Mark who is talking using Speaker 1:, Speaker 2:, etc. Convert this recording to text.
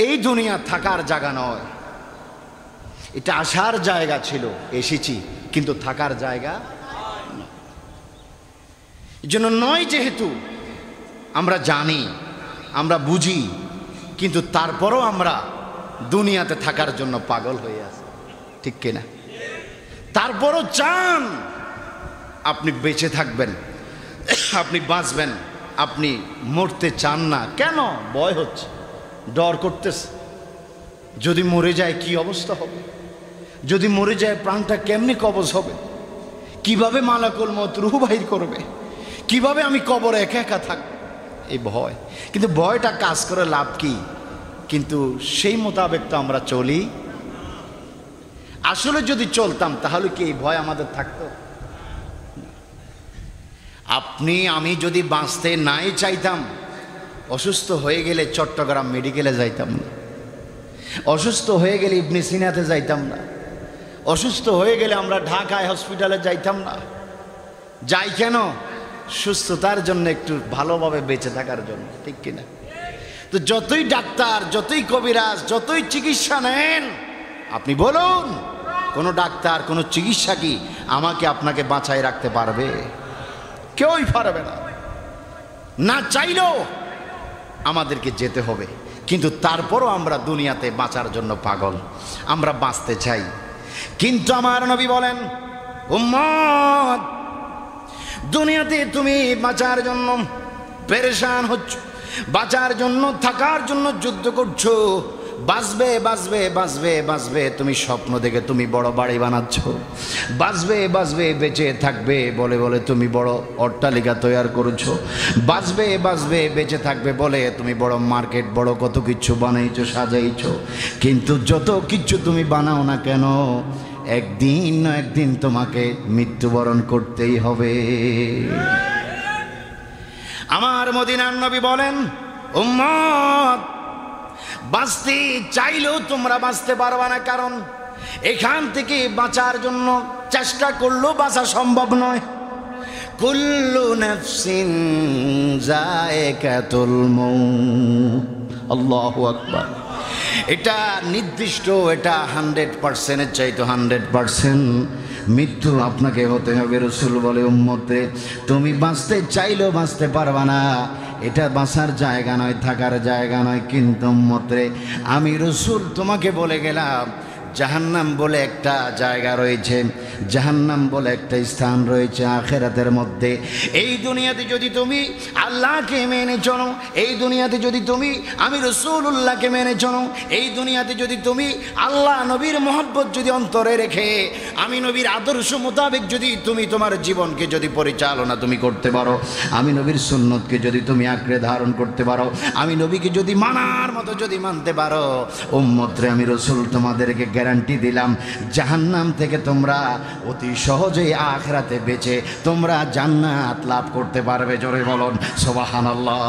Speaker 1: এই দুনিয়া থাকার জায়গা নয়, এটা আসার জায়গা ছিল, এসেছি কিন্তু থাকার জায়গা এই জন্য নয়। যেহেতু আমরা জানি, আমরা বুঝি, কিন্তু তারপরও আমরা দুনিয়াতে থাকার জন্য পাগল হয়ে আছি, ঠিক কিনা? তারপরও চান আপনি বেঁচে থাকবেন, আপনি বাঁচবেন, আপনি মরতে চান না। কেন? ভয় হচ্ছে, ডর করতেছে, যদি মরে যায় কি অবস্থা হবে, যদি মরে যায় প্রাণটা কেমনি কবজ হবে, কিভাবে মালাকুল মউত রূহ বাহির করবে, কিভাবে আমি কবরে একা একা থাকব, এই ভয়। কিন্তু ভয়টা কাজ করে লাভ কি? কিন্তু সেই মোতাবেক তো আমরা চলি। আসলে যদি চলতাম তাহলে কি এই ভয় আমাদের থাকতো? আপনি আমি যদি বাঁচতে নাই চাইতাম, অসুস্থ হয়ে গেলে চট্টগ্রাম মেডিকেলে যাইতাম না, অসুস্থ হয়ে গেলে ইবনে সিনাতে যাইতাম না, অসুস্থ হয়ে গেলে আমরা ঢাকায় হসপিটালে যাইতাম না। যাই কেন? সুস্থতার জন্য, একটু ভালোভাবে বেঁচে থাকার জন্য, ঠিক কিনা? তো যতই ডাক্তার, যতই কবিরাজ, যতই চিকিৎসা নেন, আপনি বলুন কোনো ডাক্তার, কোনো চিকিৎসা কি আমাকে আপনাকে বাঁচায় রাখতে পারবে? কেউই পারবে না। না চাইলেও আমাদেরকে যেতে হবে, কিন্তু তারপরও আমরা দুনিয়াতে বাঁচার জন্য পাগল, আমরা বাঁচতে চাই। কিন্তু আমার নবী বলেন, উম্মত, দুনিয়াতে তুমি বাঁচার জন্য পেরেশান হচ্ছ, বাঁচার জন্য, থাকার জন্য যুদ্ধ করছো, বাঁচবে বাঁচবে বাঁচবে বাঁচবে তুমি স্বপ্ন দেখে তুমি বড় বাড়ি বানাচ্ছ, বাঁচবে বাঁচবে বেঁচে থাকবে বলে বলে তুমি বড় অট্টালিকা তৈরি করছো, বাঁচবে বাঁচবে বেঁচে থাকবে বলে তুমি বড় মার্কেট, বড় কত কিছু বানাইছো, সাজাইছো। কিন্তু যত কিছু তুমি বানাও না কেন, একদিন না একদিন তোমাকে মৃত্যুবরণ করতেই হবে। আমার মদিনার নবী বলেন, উম্মত, বাঁচতে চাইলেও তোমরা বাঁচতে পারবা না, কারণ এখান থেকে বাঁচার জন্য চেষ্টা করলেও বাঁচা সম্ভব নয়। কুল্লু নাফসিন যায়কাতুল মাউত। আল্লাহু আকবার। এটা নির্দিষ্ট, এটা 100%-এর চাইতে 100% মৃত্যু আপনাকে হতে হবে। রাসূল বলে, উম্মতে, তুমি বাঁচতে চাইলেও বাঁচতে পারবা না, এটা বাঁচার জায়গা নয়, থাকার জায়গা নয়। কিন্তু উম্মতে, আমি রাসূল তোমাকে বলে গেলাম, জাহান্নাম বলে একটা জায়গা রয়েছে, জাহান্নাম বলে একটা স্থান রয়েছে আখিরাতের মধ্যে। এই দুনিয়াতে যদি তুমি আল্লাহকে মেনে চলো, এই দুনিয়াতে যদি তুমি আমি রাসূলুল্লাহকে মেনে চলো, এই দুনিয়াতে যদি তুমি আল্লাহ নবীর মহব্বত যদি অন্তরে রেখে আমি নবীর আদর্শ মোতাবেক যদি তুমি তোমার জীবনকে যদি পরিচালনা তুমি করতে পারো, আমি নবীর সুন্নতকে যদি তুমি আঁকড়ে ধারণ করতে পারো, আমি নবীকে যদি মানার মতো যদি মানতে পারো, উম্মতরে আমি রাসূল তোমাদেরকে গ্যারান্টি দিলাম, জাহান্নাম থেকে তোমরা অতি সহজেই আখিরাতে বেঁচে তোমরা জান্নাত লাভ করতে পারবে। জোরে বলুন সুবহানাল্লাহ।